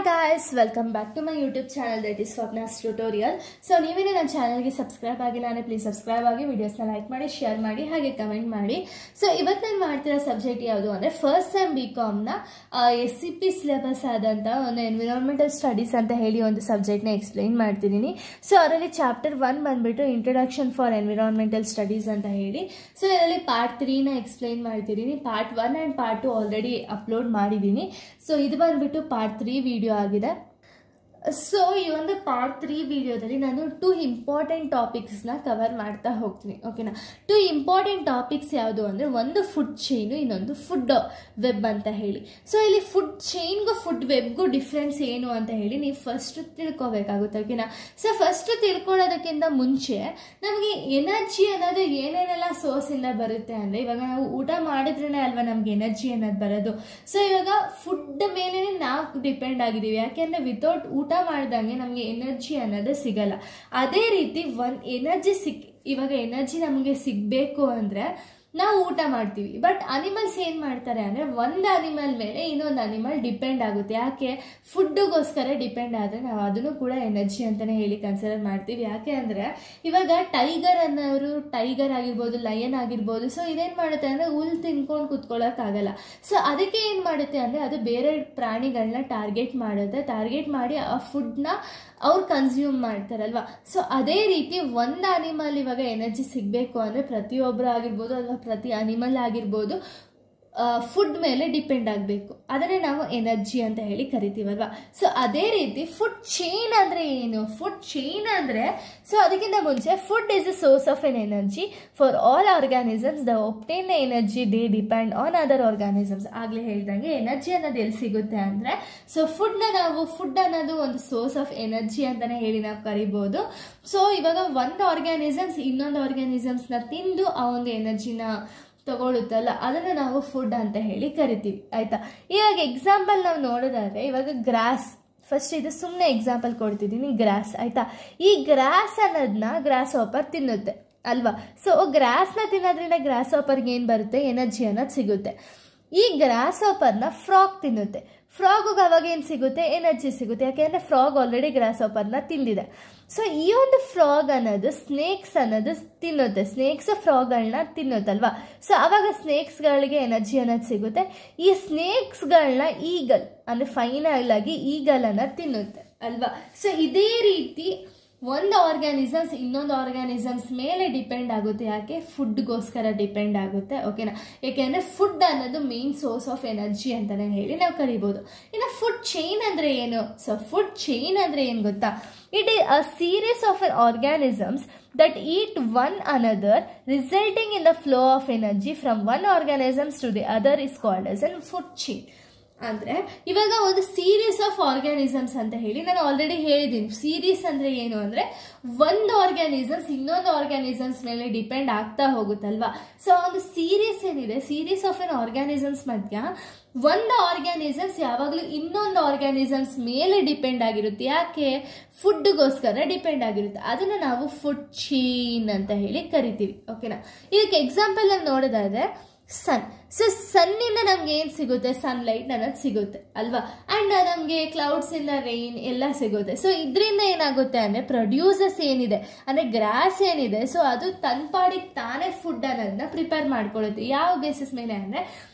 Hi guys, welcome back to my YouTube channel that is Swapna's Tutorial. So ನೀವೇನೇ ನನ್ನ ಚಾನೆಲ್ಗೆ subscribe ಆಗಿಲ್ಲ ಅಂದ್ರೆ ಪ್ಲೀಸ್ ಸಬ್ಸ್ಕ್ರೈಬ್ ಆಗಿ ವಿಡಿಯೋಸ್ನ ಲೈಕ್ ಮಾಡಿ ಶೇರ್ ಮಾಡಿ ಹಾಗೆ ಕಮೆಂಟ್ ಮಾಡಿ. ಸೊ ಇವತ್ತು ನಾನು ಮಾಡ್ತಿರೋ ಸಬ್ಜೆಕ್ಟ್ ಯಾವುದು ಅಂದ್ರೆ ಫಸ್ಟ್ ಸೆಮ್ ಬಿಕಾಮ್ನ SCP ಸಿಲೆಬಸ್ ಆದಂತ ಒಂದು ಎನ್ವಿರಾನ್ಮೆಂಟಲ್ ಸ್ಟಡೀಸ್ ಅಂತ ಹೇಳಿ ಒಂದು ಸಬ್ಜೆಕ್ಟ್ನ ಎಕ್ಸ್ಪ್ಲೈನ್ ಮಾಡ್ತಿದ್ದೀನಿ. ಸೊ ಅದರಲ್ಲಿ ಚಾಪ್ಟರ್ 1 ಬಂದ್ಬಿಟ್ಟು ಇಂಟ್ರೊಡಕ್ಷನ್ ಫಾರ್ ಎನ್ವಿರಾನ್ಮೆಂಟಲ್ ಸ್ಟಡೀಸ್ ಅಂತ ಹೇಳಿ. ಸೊ ಇದರಲ್ಲಿ ಪಾರ್ಟ್ 3ನ ಎಕ್ಸ್ಪ್ಲೈನ್ ಮಾಡ್ತಿದ್ದೀನಿ. Part 1 and part 2 already upload ಮಾಡಿದ್ದೀನಿ. ಸೊ ಇದು ಬಂದ್ಬಿಟ್ಟು ಪಾರ್ಟ್ 3 ವಿಡಿಯೋ ಆಗಿದೆ. ಸೊ ಈ ಒಂದು ಪಾರ್ಟ್ 3 ವಿಡಿಯೋದಲ್ಲಿ ನಾನು 2 ಇಂಪಾರ್ಟೆಂಟ್ ಟಾಪಿಕ್ಸ್ನ ಕವರ್ ಮಾಡ್ತಾ ಹೋಗ್ತೀನಿ. ಓಕೆನಾ, 2 ಇಂಪಾರ್ಟೆಂಟ್ ಟಾಪಿಕ್ಸ್ ಯಾವುದು ಅಂದರೆ ಒಂದು ಫುಡ್ ಚೈನು, ಇನ್ನೊಂದು ಫುಡ್ ವೆಬ್ ಅಂತ ಹೇಳಿ. ಸೊ ಇಲ್ಲಿ ಫುಡ್ ಚೈನ್ಗೂ ಫುಡ್ ವೆಬ್ಗೂ ಡಿಫ್ರೆನ್ಸ್ ಏನು ಅಂತ ಹೇಳಿ ನೀವು ಫಸ್ಟ್ ತಿಳ್ಕೊಬೇಕಾಗುತ್ತೆ. ಓಕೆನಾ, ಸೊ ಫಸ್ಟ್ ತಿಳ್ಕೊಳ್ಳೋದಕ್ಕಿಂತ ಮುಂಚೆ ನಮಗೆ ಎನರ್ಜಿ ಅನ್ನೋದು ಏನೇನೆಲ್ಲ ಸೋರ್ಸಿಂದ ಬರುತ್ತೆ ಅಂದರೆ ಇವಾಗ ನಾವು ಊಟ ಮಾಡಿದ್ರೇ ಅಲ್ವಾ ನಮ್ಗೆ ಎನರ್ಜಿ ಅನ್ನೋದು ಬರೋದು. ಸೊ ಇವಾಗ ಫುಡ್ ಮೇಲೆ ನಾವು ಡಿಪೆಂಡ್ ಆಗಿದ್ದೀವಿ, ಯಾಕೆಂದರೆ ವಿತೌಟ್ ಊಟ ಮಾಡಿದಂಗೆ ನಮಗೆ ಎನರ್ಜಿ ಅನ್ನೋದು ಸಿಗಲ್ಲ. ಅದೇ ರೀತಿ ಇವಾಗ ಎನರ್ಜಿ ನಮಗೆ ಸಿಗಬೇಕು ಅಂದರೆ ನಾವು ಊಟ ಮಾಡ್ತೀವಿ. ಬಟ್ ಅನಿಮಲ್ಸ್ ಏನು ಮಾಡ್ತಾರೆ ಅಂದರೆ ಒಂದು ಅನಿಮಲ್ ಮೇಲೆ ಇನ್ನೊಂದು ಅನಿಮಲ್ ಡಿಪೆಂಡ್ ಆಗುತ್ತೆ. ಯಾಕೆ? ಫುಡ್ಗೋಸ್ಕರ ಡಿಪೆಂಡ್ ಆದರೆ ನಾವು ಅದನ್ನು ಕೂಡ ಎನರ್ಜಿ ಅಂತಲೇ ಹೇಳಿ ಕನ್ಸಿಡರ್ ಮಾಡ್ತೀವಿ. ಯಾಕೆ ಅಂದರೆ ಇವಾಗ ಟೈಗರ್ ಅನ್ನೋರು, ಟೈಗರ್ ಆಗಿರ್ಬೋದು, ಲಯನ್ ಆಗಿರ್ಬೋದು, ಸೊ ಇದೇನು ಮಾಡುತ್ತೆ ಅಂದರೆ ಹುಲ್ಲು ತಿನ್ಕೊಂಡು ಕುತ್ಕೊಳ್ಳೋಕ್ಕಾಗಲ್ಲ. ಸೊ ಅದಕ್ಕೆ ಏನು ಮಾಡುತ್ತೆ ಅಂದರೆ ಅದು ಬೇರೆ ಪ್ರಾಣಿಗಳನ್ನ ಟಾರ್ಗೆಟ್ ಮಾಡುತ್ತೆ. ಟಾರ್ಗೆಟ್ ಮಾಡಿ ಆ ಫುಡ್ನ ಅವ್ರು ಕನ್ಸ್ಯೂಮ್ ಮಾಡ್ತಾರಲ್ವ. ಸೊ ಅದೇ ರೀತಿ ಒಂದು ಅನಿಮಲ್ ಇವಾಗ ಎನರ್ಜಿ ಸಿಗಬೇಕು ಅಂದರೆ ಪ್ರತಿಯೊಬ್ಬರು ಆಗಿರ್ಬೋದು ಅಥವಾ ಪ್ರತಿ ಅನಿಮಲ್ ಆಗಿರ್ಬೋದು ಫುಡ್ ಮೇಲೆ ಡಿಪೆಂಡ್ ಆಗಬೇಕು. ಅದನ್ನೇ ನಾವು ಎನರ್ಜಿ ಅಂತ ಹೇಳಿ ಕರಿತೀವಲ್ವ. ಸೊ ಅದೇ ರೀತಿ ಫುಡ್ ಚೈನ್ ಅಂದರೆ ಏನು? ಫುಡ್ ಚೈನ್ ಅಂದರೆ ಸೊ ಅದಕ್ಕಿಂತ ಮುಂಚೆ food is a source of N energy for all organisms. The obtain energy they depend on other organisms. ಆಗಲೇ ಹೇಳ್ದಂಗೆ ಎನರ್ಜಿ ಅನ್ನೋದು ಎಲ್ಲಿ ಸಿಗುತ್ತೆ ಅಂದರೆ ಸೊ ಫುಡ್ ಅನ್ನೋದು ಒಂದು ಸೋರ್ಸ್ ಆಫ್ ಎನರ್ಜಿ ಅಂತಲೇ ಹೇಳಿ ನಾವು ಕರಿಬೋದು. ಸೊ ಇವಾಗ ಒಂದು ಆರ್ಗ್ಯಾನಿಸಮ್ಸ್ ಇನ್ನೊಂದು ಆರ್ಗ್ಯಾನಿಸಮ್ಸ್ನ ತಿಂದು ಆ ಒಂದು ಎನರ್ಜಿನ ತಗೊಳುತ್ತಲ್ಲ, ಅದನ್ನು ನಾವು ಫುಡ್ ಅಂತ ಹೇಳಿ ಕರಿತೀವಿ. ಆಯಿತಾ? ಇವಾಗ ಎಕ್ಸಾಂಪಲ್ ನಾವು ನೋಡೋದಾದರೆ ಇವಾಗ ಗ್ರಾಸ್, ಫಸ್ಟ್ ಇದು ಸುಮ್ಮನೆ ಎಕ್ಸಾಂಪಲ್ ಕೊಡ್ತಿದ್ದೀನಿ. ಗ್ರಾಸ್ ಆಯಿತಾ, ಈ ಗ್ರಾಸ್ ಅನ್ನೋದನ್ನ ಗ್ರಾಸ್ ಹಾಪರ್ ತಿನ್ನುತ್ತೆ ಅಲ್ವಾ. ಸೊ ಗ್ರಾಸ್ನ ತಿನ್ನೋದ್ರಿಂದ ಗ್ರಾಸ್ ಹಾಪರ್ಗೆ ಏನು ಬರುತ್ತೆ? ಎನರ್ಜಿ ಅನ್ನೋದು ಸಿಗುತ್ತೆ. ಈ ಗ್ರಾಸ್ ಹಾಪರ್ನ ಫ್ರಾಗ್ ತಿನ್ನುತ್ತೆ. ಫ್ರಾಗಿಗೆ ಅವಾಗ ಏನು ಸಿಗುತ್ತೆ? ಎನರ್ಜಿ ಸಿಗುತ್ತೆ. ಯಾಕೆಂದರೆ ಫ್ರಾಗ್ ಆಲ್ರೆಡಿ ಗ್ರಾಸ್ ಹಾಪರ್ನ ತಿಂದಿದೆ. ಸೊ ಈ ಒಂದು ಫ್ರಾಗ್ ಅನ್ನೋದು ಸ್ನೇಕ್ಸ್ ಅನ್ನೋದು ತಿನ್ನುತ್ತೆ. ಸ್ನೇಕ್ಸ್ ಫ್ರಾಗ್ಗಳನ್ನ ತಿನ್ನುತ್ತಲ್ವಾ. ಸೊ ಆವಾಗ ಸ್ನೇಕ್ಸ್ಗಳಿಗೆ ಎನರ್ಜಿ ಅನ್ನೋದು ಸಿಗುತ್ತೆ. ಈ ಸ್ನೇಕ್ಸ್ಗಳನ್ನ ಈಗಲ್ ಅಂದರೆ ಫೈನಲ್ ಆಗಿ ಈಗಲ್ ಅನ್ನೋದು ತಿನ್ನುತ್ತೆ ಅಲ್ವಾ. ಸೊ ಇದೇ ರೀತಿ ಒಂದು ಆರ್ಗ್ಯಾನಿಸಮ್ಸ್ ಇನ್ನೊಂದು ಆರ್ಗ್ಯಾನಿಸಮ್ಸ್ ಮೇಲೆ ಡಿಪೆಂಡ್ ಆಗುತ್ತೆ. ಯಾಕೆ? ಫುಡ್ಗೋಸ್ಕರ ಡಿಪೆಂಡ್ ಆಗುತ್ತೆ. ಓಕೆನಾ, ಯಾಕೆಂದರೆ ಫುಡ್ ಅನ್ನೋದು ಮೇನ್ ಸೋರ್ಸ್ ಆಫ್ ಎನರ್ಜಿ ಅಂತಲೇ ಹೇಳಿ ನಾವು ಕರಿಬೋದು. ಇನ್ನು ಫುಡ್ ಚೈನ್ ಅಂದರೆ ಏನು? ಸೊ ಫುಡ್ ಚೈನ್ ಅಂದರೆ ಏನು ಗೊತ್ತಾ? It is a series of organisms that eat one another resulting in the flow of energy from one organisms to the other is called as a food chain. ಅಂದರೆ ಇವಾಗ ಒಂದು series of organisms ಅಂತ ಹೇಳಿ ನಾನು already ಹೇಳಿದ್ದೀನಿ. Series ಅಂದರೆ ಏನು ಅಂದರೆ ಒಂದು ಆರ್ಗ್ಯಾನಿಸಮ್ಸ್ ಇನ್ನೊಂದು ಆರ್ಗ್ಯಾನಿಸಮ್ಸ್ ಮೇಲೆ ಡಿಪೆಂಡ್ ಆಗ್ತಾ ಹೋಗುತ್ತಲ್ವಾ. ಸೊ ಒಂದು ಸೀರೀಸ್ ಏನಿದೆ, ಸೀರೀಸ್ ಆಫ್ ಎನ್ ಆರ್ಗ್ಯಾನಿಸಮ್ಸ್ ಮಧ್ಯ ಒಂದು ಆರ್ಗ್ಯಾನಿಸಮ್ಸ್ ಯಾವಾಗಲೂ ಇನ್ನೊಂದು ಆರ್ಗ್ಯಾನಿಸಮ್ಸ್ ಮೇಲೆ ಡಿಪೆಂಡ್ ಆಗಿರುತ್ತೆ. ಯಾಕೆ? ಫುಡ್ಗೋಸ್ಕರ ಡಿಪೆಂಡ್ ಆಗಿರುತ್ತೆ. ಅದನ್ನು ನಾವು ಫುಡ್ ಚೈನ್ ಅಂತ ಹೇಳಿ ಕರಿತೀವಿ. ಓಕೆನಾ, ಇದಕ್ಕೆ ಎಕ್ಸಾಂಪಲ್ ನಾವು ನೋಡೋದಾದ್ರೆ ಸನ್. ಸೊ ಸನ್ನಿಂದ ನಮ್ಗೆ ಏನು ಸಿಗುತ್ತೆ? ಸನ್ಲೈಟ್ ಅನ್ನೋದು ಸಿಗುತ್ತೆ ಅಲ್ವಾ. ಆ್ಯಂಡ್ ನಮಗೆ ಕ್ಲೌಡ್ಸಿಂದ ರೈನ್ ಎಲ್ಲ ಸಿಗುತ್ತೆ. ಸೊ ಇದರಿಂದ ಏನಾಗುತ್ತೆ ಅಂದರೆ ಪ್ರೊಡ್ಯೂಸರ್ಸ್ ಏನಿದೆ ಅಂದರೆ ಗ್ರಾಸ್ ಏನಿದೆ, ಸೊ ಅದು ತನ್ನ ಪಾಡಿಗೆ ತಾನೇ ಫುಡ್ ಅನ್ನೋದನ್ನ ಪ್ರಿಪೇರ್ ಮಾಡ್ಕೊಳ್ಳುತ್ತೆ. ಯಾವ ಬೇಸಿಸ್ ಮೇಲೆ ಅಂದರೆ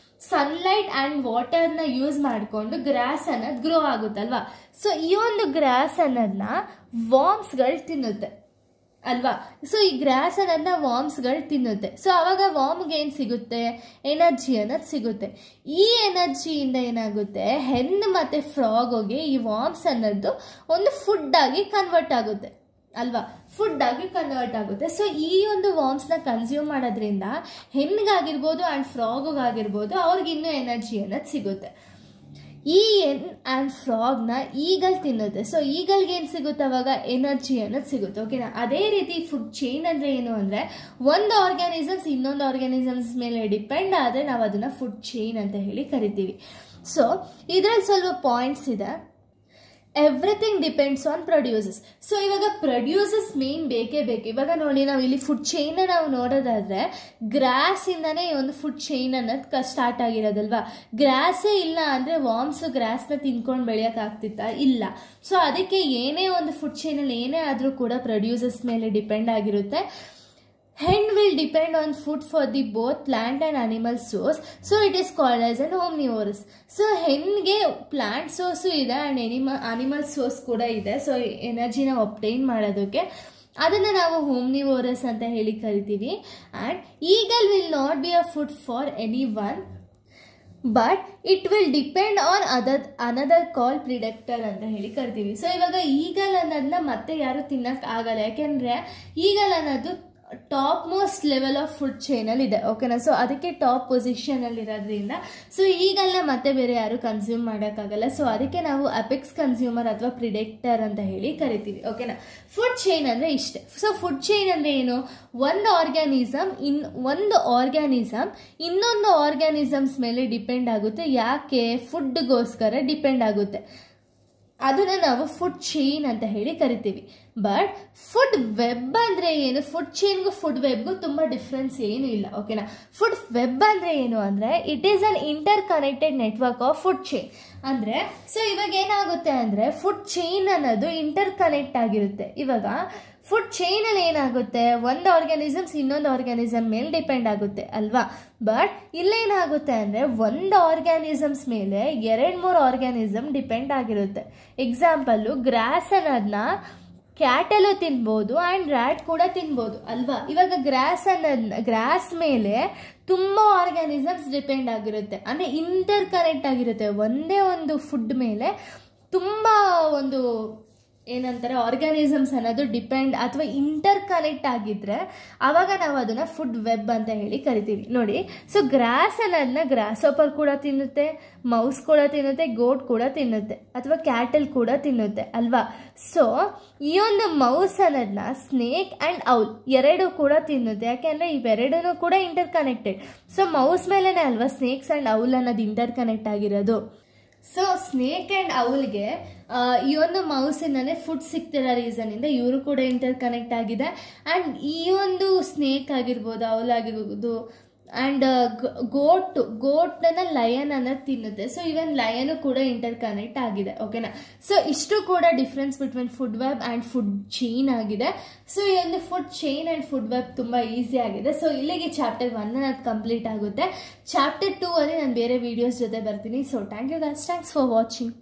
ಸನ್ಲೈಟ್ ಆ್ಯಂಡ್ ವಾಟರ್ನ ಯೂಸ್ ಮಾಡಿಕೊಂಡು ಗ್ರಾಸ್ ಅನ್ನೋದು ಗ್ರೋ ಆಗುತ್ತಲ್ವಾ. ಸೊ ಈ ಒಂದು ಗ್ರಾಸ್ ಅನ್ನೋದನ್ನ ವಾರ್ಮ್ಸ್ಗಳು ತಿನ್ನುತ್ತೆ ಅಲ್ವಾ. ಸೊ ಈ ಗ್ರಾಸ್ ಅನ್ನೋದನ್ನ ವಾರ್ಮ್ಸ್ಗಳು ತಿನ್ನುತ್ತೆ. ಸೊ ಆವಾಗ ವಾರ್ಮ್ಗೆ ಏನು ಸಿಗುತ್ತೆ? ಎನರ್ಜಿ ಅನ್ನೋದು ಸಿಗುತ್ತೆ. ಈ ಎನರ್ಜಿಯಿಂದ ಏನಾಗುತ್ತೆ? ಹೆಣ್ಣು ಮತ್ತು ಫ್ರಾಗೋಗೆ ಈ ವಾರ್ಮ್ಸ್ ಅನ್ನೋದು ಒಂದು ಫುಡ್ ಆಗಿ ಕನ್ವರ್ಟ್ ಆಗುತ್ತೆ ಅಲ್ವಾ. ಫುಡ್ ಆಗಿ ಕನ್ವರ್ಟ್ ಆಗುತ್ತೆ. ಸೊ ಈ ಒಂದು ವಾರ್ಮ್ಸ್ನ ಕನ್ಸ್ಯೂಮ್ ಮಾಡೋದ್ರಿಂದ ಹೆಣ್ಣಿಗಾಗಿರ್ಬೋದು ಆ್ಯಂಡ್ ಫ್ರಾಗಿಗಾಗಿರ್ಬೋದು ಅವ್ರಿಗೆ ಇನ್ನೂ ಎನರ್ಜಿ ಅನ್ನೋದು ಸಿಗುತ್ತೆ. ಈ ಹೆನ್ ಆ್ಯಂಡ್ ಫ್ರಾಗ್ನ ಈಗಲ್ ತಿನ್ನುತ್ತೆ. ಸೊ ಈಗಲ್ಗೆ ಏನು ಸಿಗುತ್ತೆ? ಅವಾಗ ಎನರ್ಜಿ ಅನ್ನೋದು ಸಿಗುತ್ತೆ. ಓಕೆನಾ, ಅದೇ ರೀತಿ ಫುಡ್ ಚೈನ್ ಅಂದರೆ ಏನು ಅಂದರೆ ಒಂದು ಆರ್ಗ್ಯಾನಿಸಮ್ಸ್ ಇನ್ನೊಂದು ಆರ್ಗ್ಯಾನಿಸಮ್ಸ್ ಮೇಲೆ ಡಿಪೆಂಡ್ ಆದರೆ ನಾವು ಅದನ್ನು ಫುಡ್ ಚೈನ್ ಅಂತ ಹೇಳಿ ಕರಿತೀವಿ. ಸೊ ಇದರಲ್ಲಿ ಸ್ವಲ್ಪ ಪಾಯಿಂಟ್ಸ್ ಇದೆ. Everything depends on produces. So ಇವಾಗ ಪ್ರೊಡ್ಯೂಸಸ್ ಮೇನ್ ಬೇಕೇ ಬೇಕು. ಇವಾಗ ನೋಡಿ, ನಾವು ಇಲ್ಲಿ ಫುಡ್ ಚೈನ್ ನಾವು ನೋಡೋದಾದ್ರೆ ಗ್ರಾಸ್ ಇಂದಾನೇ ಈ ಒಂದು ಫುಡ್ ಚೈನ್ ಅನ್ನೋದು ಸ್ಟಾರ್ಟ್ ಆಗಿರೋದಲ್ವಾ. ಗ್ರಾಸೇ ಇಲ್ಲ ಅಂದ್ರೆ ವಾರ್ಮ್ಸ್ ಗ್ರಾಸ್ನ ತಿನ್ಕೊಂಡು ಬೆಳೆಯಕ್ ಆಗ್ತಿತ್ತಾ? ಇಲ್ಲ. ಸೊ ಅದಕ್ಕೆ ಏನೇ ಒಂದು ಫುಡ್ ಚೈನ್ ಅಲ್ಲಿ ಏನೇ ಆದ್ರೂ ಕೂಡ ಪ್ರೊಡ್ಯೂಸಸ್ ಮೇಲೆ ಡಿಪೆಂಡ್ ಆಗಿರುತ್ತೆ. Hen will depend on food for the both plant and animal source, so it is called as an omnivorous. So ಹೆನ್ಗೆ ಪ್ಲಾಂಟ್ ಸೋರ್ಸು ಇದೆ ಆ್ಯಂಡ್ ಅನಿಮಲ್ ಸೋರ್ಸ್ ಕೂಡ ಇದೆ. ಸೊ ಎನರ್ಜಿನ ಒಬ್ಟೈನ್ ಮಾಡೋದಕ್ಕೆ ಅದನ್ನು ನಾವು ಓಮ್ನಿವೋರಸ್ ಅಂತ ಹೇಳಿ ಕರಿತೀವಿ. And eagle will not be a food for any one, but it will depend on another call predator ಅಂತ ಹೇಳಿ ಕರಿತೀವಿ. ಸೊ ಇವಾಗ ಈಗಲ್ ಅನ್ನೋದನ್ನ ಮತ್ತೆ ಯಾರು ತಿನ್ನಕ್ಕೆ ಆಗಲ್ಲ, ಯಾಕೆಂದರೆ ಈಗಲ್ ಅನ್ನೋದು top most level of food ಚೈನಲ್ಲಿ ಇದೆ. ಓಕೆನಾ. ಸೊ ಅದಕ್ಕೆ ಟಾಪ್ ಪೊಸಿಷನಲ್ಲಿ ಇರೋದ್ರಿಂದ ಸೊ ಈಗಲ್ಲ ಮತ್ತೆ ಬೇರೆ ಯಾರು ಕನ್ಸ್ಯೂಮ್ ಮಾಡೋಕ್ಕಾಗಲ್ಲ. ಸೊ ಅದಕ್ಕೆ ನಾವು ಅಪೆಕ್ಸ್ ಕನ್ಸ್ಯೂಮರ್ ಅಥವಾ ಪ್ರಿಡೆಕ್ಟರ್ ಅಂತ ಹೇಳಿ ಕರಿತೀವಿ. ಓಕೆನಾ. ಫುಡ್ ಚೈನ್ ಅಂದರೆ ಇಷ್ಟೇ. ಸೊ ಫುಡ್ ಚೈನ್ ಅಂದರೆ ಏನು? ಒಂದು ಆರ್ಗ್ಯಾನಿಸಮ್ ಇನ್ನೊಂದು ಆರ್ಗ್ಯಾನಿಸಮ್ಸ್ ಮೇಲೆ ಡಿಪೆಂಡ್ ಆಗುತ್ತೆ. ಯಾಕೆ? ಫುಡ್ಗೋಸ್ಕರ ಡಿಪೆಂಡ್ ಆಗುತ್ತೆ. ಅದನ್ನು ನಾವು ಫುಡ್ ಚೈನ್ ಅಂತ ಹೇಳಿ ಕರಿತೀವಿ. ಬಟ್ ಫುಡ್ ವೆಬ್ ಅಂದರೆ ಏನು? ಫುಡ್ ಚೈನ್ಗೂ ಫುಡ್ ವೆಬ್ಗೂ ತುಂಬ ಡಿಫ್ರೆನ್ಸ್ ಏನೂ ಇಲ್ಲ. ಓಕೆನಾ. ಫುಡ್ ವೆಬ್ ಅಂದರೆ ಏನು ಅಂದರೆ it is an inter connected network of food chain. ಅಂದರೆ ಸೊ ಇವಾಗ ಏನಾಗುತ್ತೆ ಅಂದರೆ ಫುಡ್ ಚೈನ್ ಅನ್ನೋದು ಇಂಟರ್ ಕನೆಕ್ಟ್ ಆಗಿರುತ್ತೆ. ಇವಾಗ ಫುಡ್ ಚೈನಲ್ಲಿ ಏನಾಗುತ್ತೆ, ಒಂದು ಆರ್ಗ್ಯಾನಿಸಮ್ಸ್ ಇನ್ನೊಂದು ಆರ್ಗ್ಯಾನಿಸಮ್ ಮೇಲೆ ಡಿಪೆಂಡ್ ಆಗುತ್ತೆ ಅಲ್ವಾ. ಬಟ್ ಇಲ್ಲೇನಾಗುತ್ತೆ ಅಂದರೆ ಒಂದು ಆರ್ಗ್ಯಾನಿಸಮ್ಸ್ ಮೇಲೆ 2-3 ಆರ್ಗ್ಯಾನಿಸಮ್ ಡಿಪೆಂಡ್ ಆಗಿರುತ್ತೆ. ಎಕ್ಸಾಂಪಲ್ಲು, ಗ್ರಾಸ್ ಅನ್ನೋದನ್ನ ಕ್ಯಾಟಲು ತಿನ್ಬೋದು ಆ್ಯಂಡ್ ರ್ಯಾಟ್ ಕೂಡ ತಿನ್ಬೋದು ಅಲ್ವಾ. ಇವಾಗ ಗ್ರಾಸ್ ಮೇಲೆ ತುಂಬ ಆರ್ಗ್ಯಾನಿಸಮ್ಸ್ ಡಿಪೆಂಡ್ ಆಗಿರುತ್ತೆ, ಅಂದರೆ ಇಂಟರ್ ಕನೆಕ್ಟ್ ಆಗಿರುತ್ತೆ. ಒಂದೇ ಒಂದು ಫುಡ್ ಮೇಲೆ ತುಂಬ ಒಂದು ಏನಂತಾರೆ ಆರ್ಗ್ಯಾನಿಸಮ್ಸ್ ಅನ್ನೋದು ಡಿಪೆಂಡ್ ಅಥವಾ ಇಂಟರ್ ಕನೆಕ್ಟ್ ಆಗಿದ್ರೆ ಆವಾಗ ನಾವು ಅದನ್ನು ಫುಡ್ ವೆಬ್ ಅಂತ ಹೇಳಿ ಕರಿತೀವಿ. ನೋಡಿ, ಸೊ ಗ್ರಾಸ್ ಅನ್ನೋದನ್ನ ಗ್ರಾಸ್ ಹಾಪರ್ ಕೂಡ ತಿನ್ನುತ್ತೆ, ಮೌಸ್ ಕೂಡ ತಿನ್ನುತ್ತೆ, ಗೋಟ್ ಕೂಡ ತಿನ್ನುತ್ತೆ, ಅಥವಾ ಕ್ಯಾಟಲ್ ಕೂಡ ತಿನ್ನುತ್ತೆ ಅಲ್ವಾ. ಸೊ ಈ ಒಂದು ಮೌಸ್ ಅನ್ನೋದನ್ನ ಸ್ನೇಕ್ ಆ್ಯಂಡ್ ಔಲ್ ಎರಡೂ ಕೂಡ ತಿನ್ನುತ್ತೆ. ಯಾಕೆಂದರೆ ಇವೆರಡೂ ಕೂಡ ಇಂಟರ್ ಕನೆಕ್ಟೆಡ್. ಸೊ ಮೌಸ್ ಮೇಲೇ ಅಲ್ವಾ ಸ್ನೇಕ್ಸ್ ಆ್ಯಂಡ್ ಔಲ್ ಅನ್ನೋದು ಇಂಟರ್ ಕನೆಕ್ಟ್ ಆಗಿರೋದು. ಸೊ ಸ್ನೇಕ್ ಆ್ಯಂಡ್ ಔಲ್ಗೆ ಈ ಒಂದು ಮೌಸಿಂದನೇ ಫುಡ್ ಸಿಗ್ತಿರೋ ರೀಸನಿಂದ ಇವರು ಕೂಡ ಇಂಟರ್ ಕನೆಕ್ಟ್ ಆಗಿದೆ. ಆ್ಯಂಡ್ ಈ ಒಂದು ಸ್ನೇಕ್ ಆಗಿರ್ಬೋದು, ಔಲ್ ಆಗಿರ್ಬೋದು, ಆ್ಯಂಡ್ ಗೋಟನ್ನ ಲಯನ್ ಅನ್ನೋದು ತಿನ್ನುತ್ತೆ. ಸೊ ಇವನ್ ಲಯನು ಕೂಡ ಇಂಟರ್ ಕನೆಕ್ಟ್ ಆಗಿದೆ. ಓಕೆನಾ. ಸೊ ಇಷ್ಟು ಕೂಡ difference between food web and food chain ಆಗಿದೆ. ಸೊ ಈ ಒಂದು food chain and food web ತುಂಬ ಈಸಿ ಆಗಿದೆ. ಸೊ ಇಲ್ಲಿಗೆ ಚಾಪ್ಟರ್ 1 ಅನ್ನೋದು ಕಂಪ್ಲೀಟ್ ಆಗುತ್ತೆ. ಚಾಪ್ಟರ್ 2 ಅಲ್ಲಿ ನಾನು ಬೇರೆ ವಿಡಿಯೋಸ್ ಜೊತೆ ಬರ್ತೀನಿ. So thank you guys, thanks for watching.